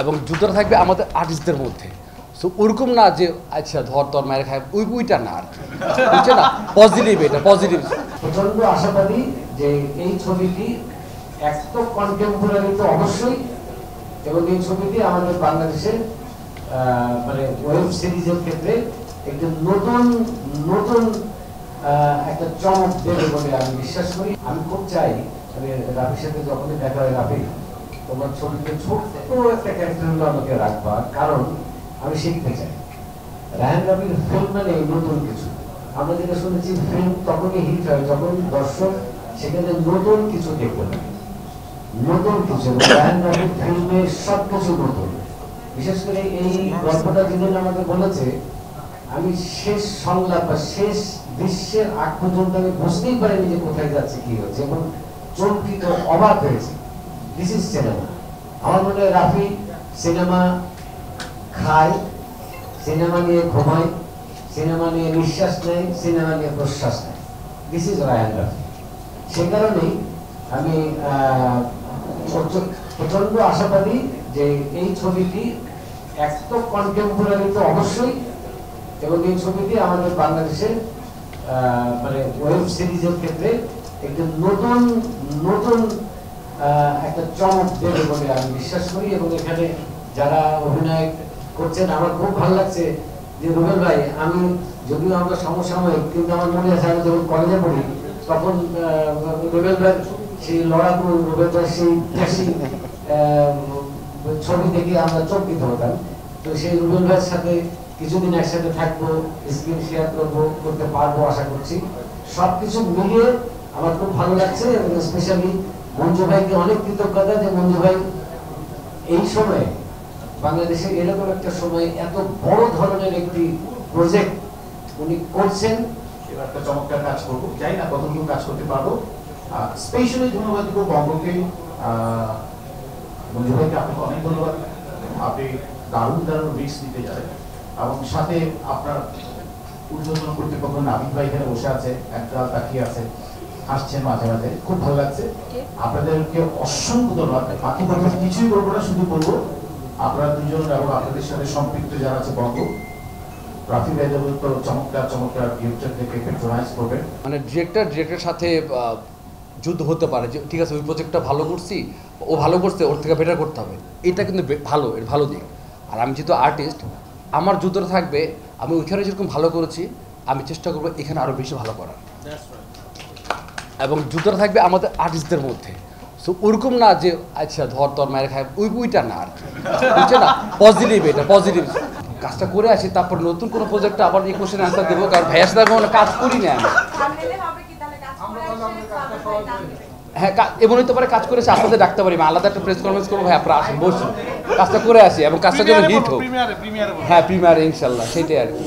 এবং যুদ্ধটা থাকবে আমাদের আর্টিস্টদের মধ্যে। সো ওরকম না যে আচ্ছা ধর তোর মায়ের খায় ওইটা না আর কি, বুঝছে না? পজিটিভ, এটা পজিটিভ। প্রচন্ড আশাবাদী যে এই ছবিটি এক তো কন্টেম্পোরারি তো অবশ্যই, এবং এই ছবিটি আমাদের বাংলাদেশের মানে ওয়েব সিরিজের ক্ষেত্রে একটি নতুন নতুন একটা চমক দেবে বলে আমি বিশ্বাস করি। আমি খুব চাই মানে রাফির সাথে যখনই দেখা হয়, রাফি তোমার ছবিতে ছোট্ট একটা ক্যারেক্টার আমাকে রাখবা, কারণ আমি শিখতে চাই। রায়হান রাফির ফিল্ম মানে নতুন কিছু। আমরা যেটা শুনেছি ফিল্ম তখনই হিট হয় যখন দর্শক সেখানে নতুন কিছু দেখতে পারে, নতুন কিছু। রায়হান রাফির ফিল্মে সবকিছু নতুন। বিশেষ করে এই গল্পটা যেদিন আমাকে বলেছে, আমি শেষ সংলাপ বা শেষ দৃশ্যের আগ পর্যন্ত আমি বুঝতেই পারিনি যে কোথায় যাচ্ছে, কি হচ্ছে, এবং চমকিত অবাক হয়েছে। This is cinema. আমার মনে হয় রাফি সিনেমা খায়, সিনেমা নিয়ে ঘুমায়, সিনেমা নিয়ে নিঃশ্বাস নেয়, সিনেমা নিয়ে প্রশ্বাস নেয়। This is Raihan Rafi. সে কারণেই আমি প্রচন্ড আশাবাদী যে এই ছবিটি এক তো কন্টেম্পোরারি তো অবশ্যই, এবং এই ছবিটি আমাদের বাংলাদেশের মানে ওয়েব সিরিজের ক্ষেত্রে একটি নতুন নতুন একটা চমক দেবে বলে আমি বিশ্বাস করি। এবং এখানে যারা অভিনয় করছেন আমার খুব ভালো লাগছে যে রুবেল ভাই, আমি যদিও আমরা সমসাময়িক, কিন্তু আমার মনে আছে আমি যখন কলেজে পড়ি তখন রুবেল ভাই সেই লড়াকু, রুবেল ভাই সেই দেশি ছবি দেখে আমরা চমকিত হতাম। তো সেই রুবেল ভাইয়ের সাথে কিছুদিন একসাথে থাকবো, স্ক্রিন শেয়ার করতে পারবো আশা করছি। সবকিছু মিলিয়ে আমার খুব ভালো লাগছে, এবং স্পেশালি মঞ্জু ভাইকে অনেক কৃতজ্ঞতা যে মঞ্জু ভাই এই সময়ে বাংলাদেশে এরকম একটা সময় এত বড় ধরনের একটি প্রজেক্ট উনি করছেন। এবার একটা চমৎকার কাজ করবো, জানি না কতটুকু কাজ করতে পারবো। স্পেশালি ধন্যবাদ দিব বঙ্গকে, মঞ্জু ভাইকে আপনাকে অনেক ধন্যবাদ। আপনি দারুণ দারুণ রিস্ক নিতে যাবেন, এবং সাথে আপনার ঊর্ধ্বতন কর্তৃপক্ষ নাবিদ ভাই এখানে বসে আছে, একদল তাকিয়ে আছে, হাসছেন মাঝে মাঝে, খুব ভালো লাগছে। আপনাদেরকে অসংখ্য ধন্যবাদ। বাকি কথা কিছুই বলবো না, শুধু বলবো আপনারা দুজন এবং আপনাদের সাথে সম্পৃক্ত যারা আছে বঙ্গ, রাফি ভাই তো চমৎকার চমৎকার ডিরেক্টর থেকে পেট্রোনাইজ করবেন। মানে ডিরেক্টরের সাথে যুদ্ধ হতে পারে যে ঠিক আছে ওই প্রজেক্টটা ভালো করছি, ও ভালো করছে, ওর থেকে বেটার করতে হবে, এটা কিন্তু ভালো, এর ভালো দিক। আর আমি যেহেতু আর্টিস্ট, আমার যুদ্ধটা থাকবে আমি ওইখানে যেরকম ভালো করেছি আমি চেষ্টা করবো এখানে আরও বেশি ভালো করার। এবং যুদ্ধটা থাকবে আমাদের আর্টিস্টদের মধ্যে। সো ওরকম না যে আচ্ছা ধর তোর মায়ের খায় ওইটা না আর কি, বুঝছে না? পজিটিভ, এটা পজিটিভ। কাজটা করে আসি, তারপর নতুন কোনো প্রজেক্টটা আবার এই কোশ্চেন আনসার দেবো, কারণ ভাইয়ার সাথে কোনো কাজ করি না আমি। হ্যাঁ, এমন হতে পারে কাজ করেছে আপনাদের ডাকতে পারি, আলাদা একটা প্রেস কনফারেন্স করবো, ভাই আপনারা আসেন, বসুন, কাজটা করে আসি, এবং কাজটা যেন হিট হোক। হ্যাঁ, প্রিমিয়ারে ইনশাল্লাহ, সেটাই আর কি।